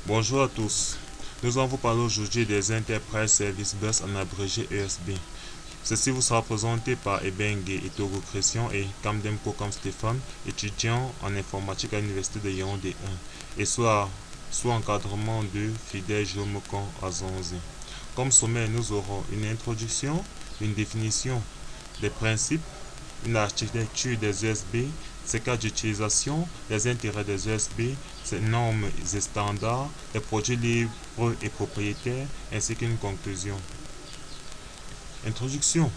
Bonjour à tous. Nous allons vous parler aujourd'hui des Enterprise Service Bus en abrégé ESB. Ceci vous sera présenté par Ebengue Itoro Christian et Kamdemko Kam Stéphane, étudiants en informatique à l'université de Yaoundé 1 et sous encadrement de Fidèle Jomokan Azonzi. Comme sommet, nous aurons une introduction, une définition des principes, une architecture des USB, ses cas d'utilisation, les intérêts des USB, ses normes et standards, les produits libres et propriétaires, ainsi qu'une conclusion. Introduction.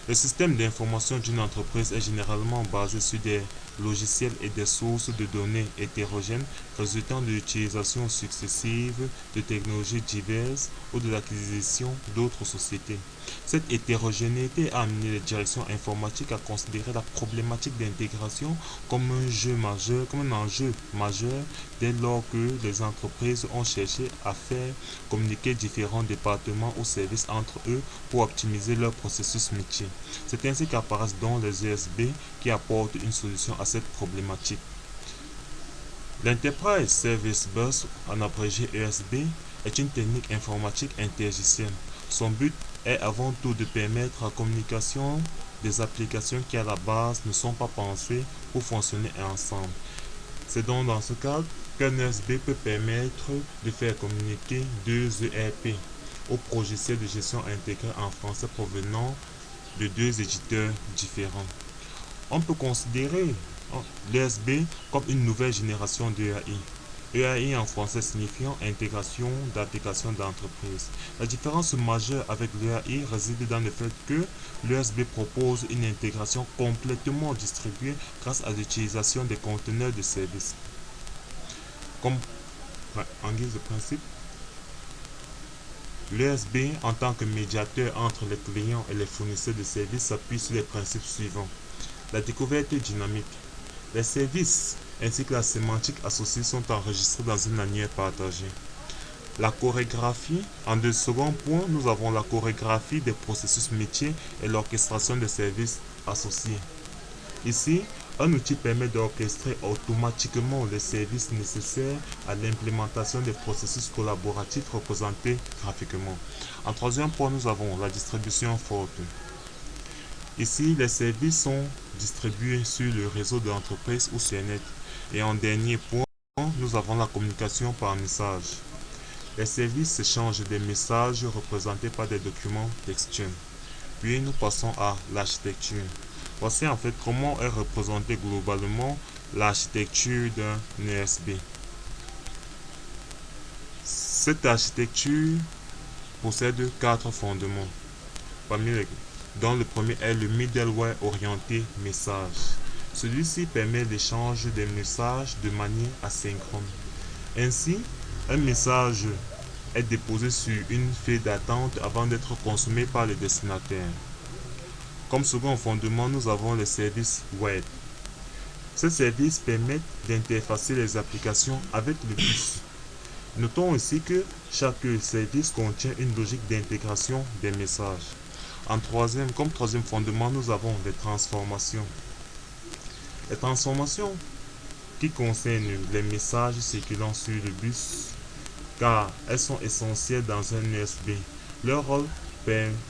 Le système d'information d'une entreprise est généralement basé sur des logiciels et des sources de données hétérogènes résultant de l'utilisation successive de technologies diverses ou de l'acquisition d'autres sociétés. Cette hétérogénéité a amené les directions informatiques à considérer la problématique d'intégration comme un enjeu majeur dès lors que les entreprises ont cherché à faire communiquer différents départements ou services entre eux pour optimiser leur processus métier. C'est ainsi qu'apparaissent donc les ESB qui apportent une solution à cette problématique. L'Enterprise Service Bus, en abrégé ESB, est une technique informatique intergicienne. Son but est avant tout de permettre la communication des applications qui à la base ne sont pas pensées pour fonctionner ensemble. C'est donc dans ce cadre qu'un ESB peut permettre de faire communiquer deux ERP ou logiciels de gestion intégrés en français provenant de deux éditeurs différents. On peut considérer l'ESB comme une nouvelle génération d'EAI. EAI en français signifiant intégration d'applications d'entreprise. La différence majeure avec l'EAI réside dans le fait que l'ESB propose une intégration complètement distribuée grâce à l'utilisation des conteneurs de services. En guise de principe, l'ESB en tant que médiateur entre les clients et les fournisseurs de services s'appuie sur les principes suivants. La découverte dynamique. Les services ainsi que la sémantique associée sont enregistrés dans une annuaire partagée. La chorégraphie. En deux seconds points, nous avons la chorégraphie des processus métiers et l'orchestration des services associés. Ici, un outil permet d'orchestrer automatiquement les services nécessaires à l'implémentation des processus collaboratifs représentés graphiquement. En troisième point, nous avons la distribution forte. Ici, les services sont distribués sur le réseau de l'entreprise ou sur net. Et en dernier point, nous avons la communication par message. Les services échangent des messages représentés par des documents textuels. Puis nous passons à l'architecture. Voici en fait comment est représentée globalement l'architecture d'un ESB. Cette architecture possède quatre fondements, dont le premier est le middleware orienté message. Celui-ci permet l'échange des messages de manière asynchrone. Ainsi, un message est déposé sur une file d'attente avant d'être consommé par le destinataire. Comme second fondement, nous avons les services web. Ces services permettent d'interfacer les applications avec le bus. Notons aussi que chaque service contient une logique d'intégration des messages. Comme troisième fondement, nous avons les transformations. Les transformations qui concernent les messages circulant sur le bus, car elles sont essentielles dans un USB. Leur rôle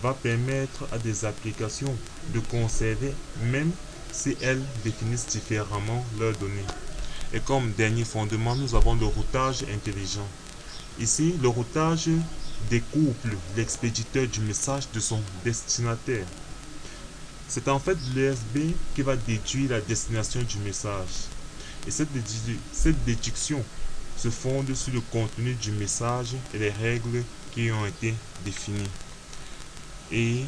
va permettre à des applications de conserver même si elles définissent différemment leurs données. Et comme dernier fondement, nous avons le routage intelligent. Ici, le routage découple l'expéditeur du message de son destinataire. C'est en fait l'ESB qui va déduire la destination du message. Et cette déduction se fonde sur le contenu du message et les règles qui ont été définies. Et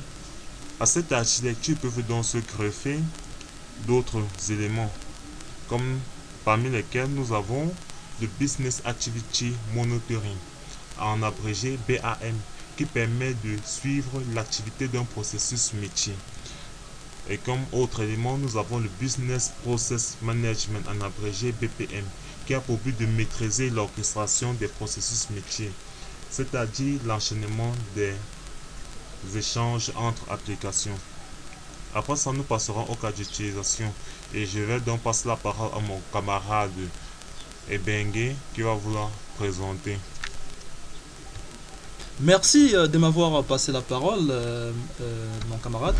à cette architecture peuvent donc se greffer d'autres éléments, comme parmi lesquels nous avons le Business Activity Monitoring, en abrégé BAM, qui permet de suivre l'activité d'un processus métier. Et comme autre élément, nous avons le Business Process Management, en abrégé BPM, qui a pour but de maîtriser l'orchestration des processus métiers, c'est-à-dire l'enchaînement des échanges entre applications. Après ça, nous passerons au cas d'utilisation et je vais donc passer la parole à mon camarade et Bengue qui va vouloir présenter. Merci de m'avoir passé la parole, mon camarade.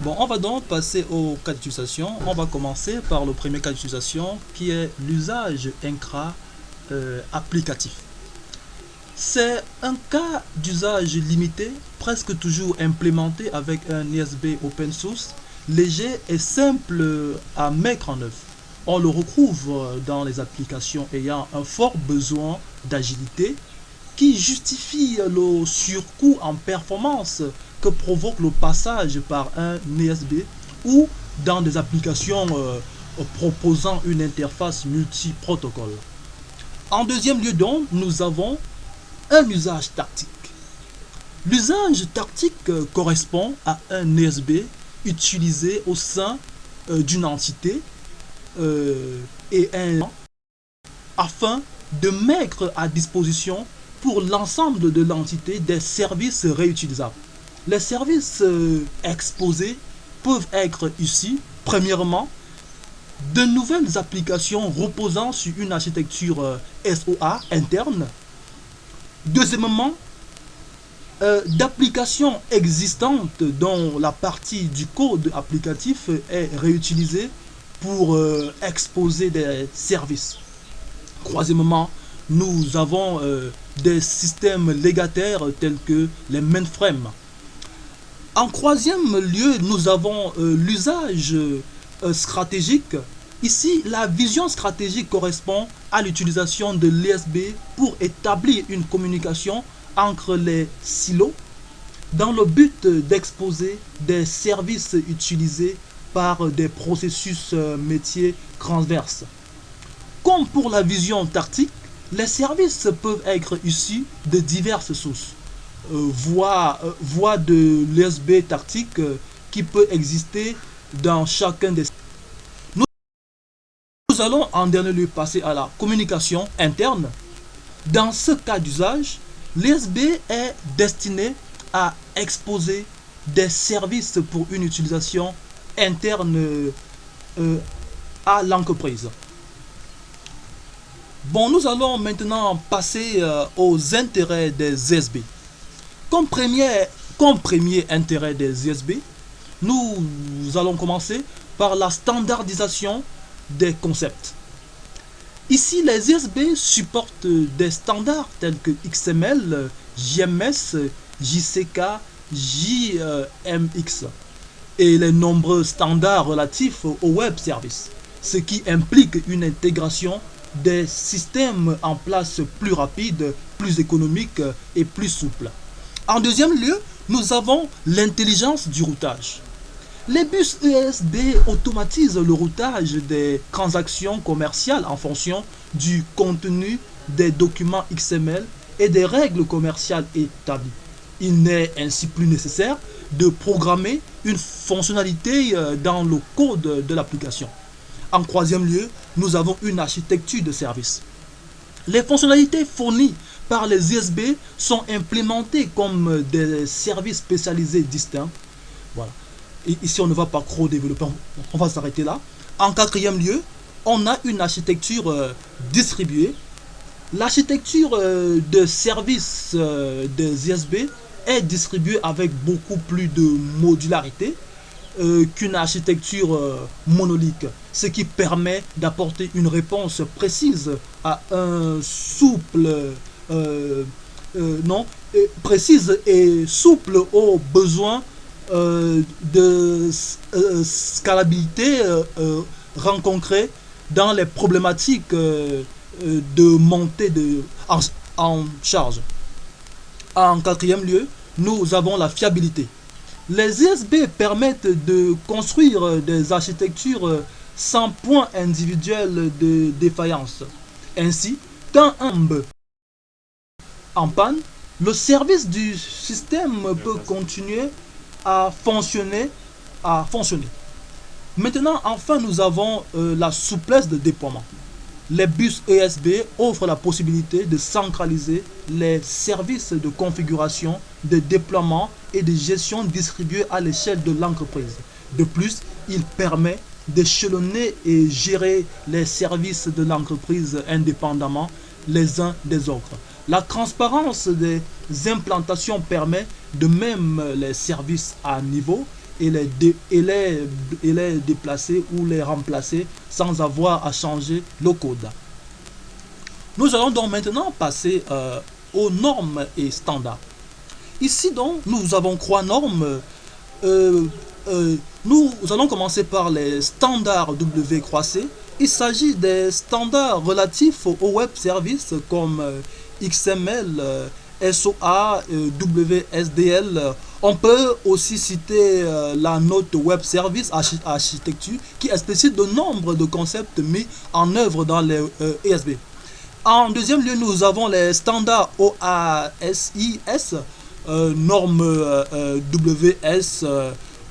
Bon, on va donc passer au cas d'utilisation. On va commencer par le premier cas d'utilisation qui est l'usage incra applicatif. C'est un cas d'usage limité, presque toujours implémenté avec un ISB open source, léger et simple à mettre en œuvre. On le retrouve dans les applications ayant un fort besoin d'agilité qui justifie le surcoût en performance que provoque le passage par un ISB ou dans des applications proposant une interface multi-protocole. En deuxième lieu donc, nous avons un usage tactique. L'usage tactique correspond à un ISB utilisé au sein d'une entité et un afin de mettre à disposition pour l'ensemble de l'entité des services réutilisables. Les services exposés peuvent être ici, premièrement, de nouvelles applications reposant sur une architecture SOA interne. Deuxièmement, d'applications existantes dont la partie du code applicatif est réutilisée pour exposer des services. Troisièmement, nous avons des systèmes légataires tels que les mainframes. En troisième lieu, nous avons l'usage stratégique. Ici, la vision stratégique correspond à l'utilisation de l'ISB pour établir une communication entre les silos dans le but d'exposer des services utilisés par des processus métiers transverses. Comme pour la vision tactique, les services peuvent être issus de diverses sources. Voie de l'ISB tactique qui peut exister dans chacun des. Nous allons en dernier lieu passer à la communication interne. Dans ce cas d'usage, l'ISB est destiné à exposer des services pour une utilisation interne à l'entreprise. Bon, nous allons maintenant passer aux intérêts des ISB. Comme premier intérêt des ISB, nous allons commencer par la standardisation des concepts. Ici, les ISB supportent des standards tels que XML, JMS, JCK, JMX et les nombreux standards relatifs au web service, ce qui implique une intégration des systèmes en place plus rapide, plus économique et plus souple. En deuxième lieu, nous avons l'intelligence du routage. Les bus ESB automatisent le routage des transactions commerciales en fonction du contenu des documents XML et des règles commerciales établies. Il n'est ainsi plus nécessaire de programmer une fonctionnalité dans le code de l'application. En troisième lieu, nous avons une architecture de service. Les fonctionnalités fournies par les ISB sont implémentées comme des services spécialisés distincts. Voilà. Et ici, on ne va pas trop développer, on va s'arrêter là. En quatrième lieu, on a une architecture distribuée. L'architecture de service des ISB est distribuée avec beaucoup plus de modularité qu'une architecture monolithique, ce qui permet d'apporter une réponse précise à un précise et souple aux besoins de scalabilité rencontrés dans les problématiques de montée en charge. En quatrième lieu, nous avons la fiabilité. Les ISB permettent de construire des architectures sans point individuel de défaillance. Ainsi, quand un en panne, le service du système peut continuer à fonctionner. Maintenant, enfin, nous avons la souplesse de déploiement. Les bus ESB offrent la possibilité de centraliser les services de configuration, de déploiement et de gestion distribués à l'échelle de l'entreprise. De plus, il permet d'échelonner et gérer les services de l'entreprise indépendamment les uns des autres. La transparence des implantations permet de même les services à niveau et les déplacer ou les remplacer sans avoir à changer le code. Nous allons donc maintenant passer aux normes et standards. Ici donc, nous avons 3 normes. Nous allons commencer par les standards W3C. Il s'agit des standards relatifs au web service comme XML, SOA, WSDL. On peut aussi citer la note web service architecture qui explicite de nombre de concepts mis en œuvre dans les ESB. En deuxième lieu, nous avons les standards OASIS, normes WS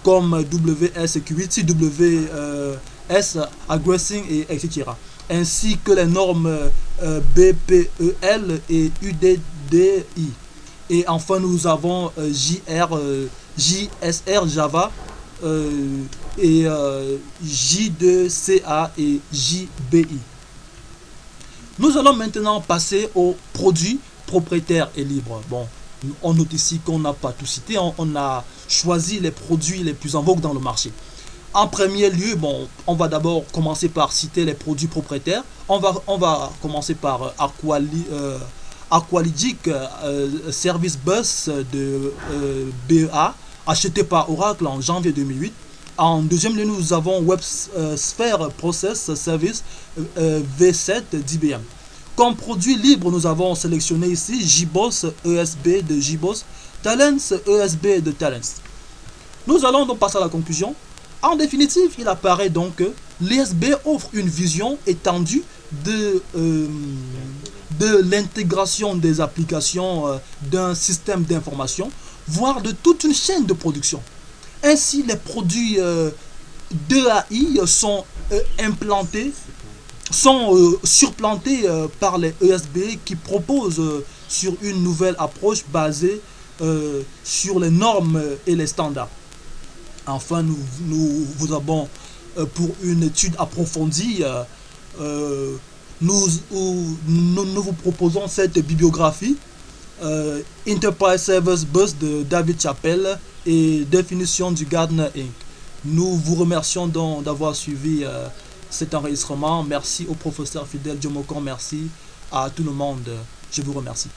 comme WS Security, WS Aggressing, etc. Ainsi que les normes BPEL et UDDI. Et enfin, nous avons JSR Java et J2CA et JBI. Nous allons maintenant passer aux produits propriétaires et libres. Bon, on note ici qu'on n'a pas tout cité, on a choisi les produits les plus en vogue dans le marché. En premier lieu, bon, on va d'abord commencer par citer les produits propriétaires. On va commencer par Aqualogic Service Bus de BEA, acheté par Oracle en janvier 2008. En deuxième lieu, nous avons WebSphere Process Service V7 d'IBM. Comme produit libre, nous avons sélectionné ici JBoss ESB de JBoss, Talents ESB de Talents. Nous allons donc passer à la conclusion. En définitive, il apparaît donc que l'ESB offre une vision étendue de l'intégration des applications d'un système d'information, voire de toute une chaîne de production. Ainsi, les produits d'EAI sont surplantés par les ESB qui proposent sur une nouvelle approche basée sur les normes et les standards. Enfin, nous vous avons pour une étude approfondie, nous vous proposons cette bibliographie Enterprise Service Bus de David Chappell et définition du Gartner Inc. Nous vous remercions donc d'avoir suivi cet enregistrement. Merci au professeur Fidèle Diomocon, merci à tout le monde. Je vous remercie.